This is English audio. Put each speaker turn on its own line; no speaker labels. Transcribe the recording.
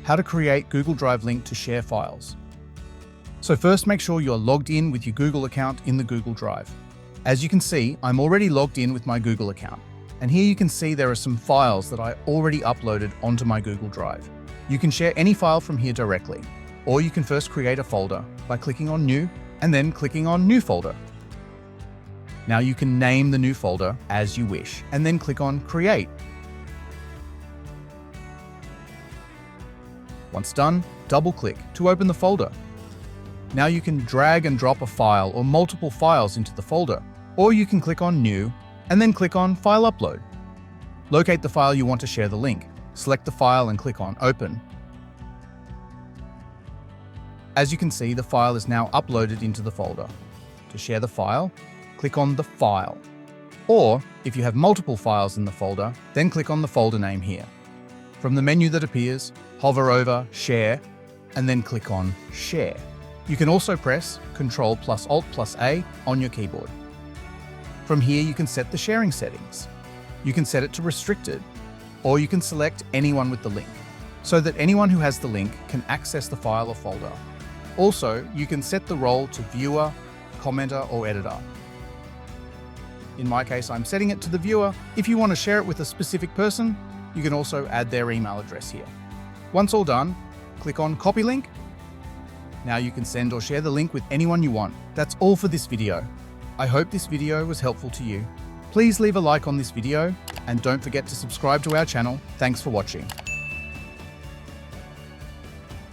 how to create Google Drive link to share files. So first, make sure you're logged in with your Google account in the Google Drive. As you can see, I'm already logged in with my Google account. And here you can see there are some files that I already uploaded onto my Google Drive. You can share any file from here directly, or you can first create a folder by clicking on New and then clicking on New Folder. Now you can name the new folder as you wish and then click on Create. Once done, double-click to open the folder. Now you can drag and drop a file or multiple files into the folder, or you can click on New and then click on File Upload. Locate the file you want to share the link. Select the file and click on Open. As you can see, the file is now uploaded into the folder. To share the file, click on the File. Or, if you have multiple files in the folder, then click on the folder name here. From the menu that appears, hover over Share, and then click on Share. You can also press Ctrl+Alt+A on your keyboard. From here, you can set the sharing settings. You can set it to restricted, or you can select anyone with the link, so that anyone who has the link can access the file or folder. Also, you can set the role to viewer, commenter, or editor. In my case, I'm setting it to the viewer. If you want to share it with a specific person, you can also add their email address here. Once all done, click on Copy Link. Now you can send or share the link with anyone you want. That's all for this video. I hope this video was helpful to you. Please leave a like on this video and don't forget to subscribe to our channel. Thanks for watching.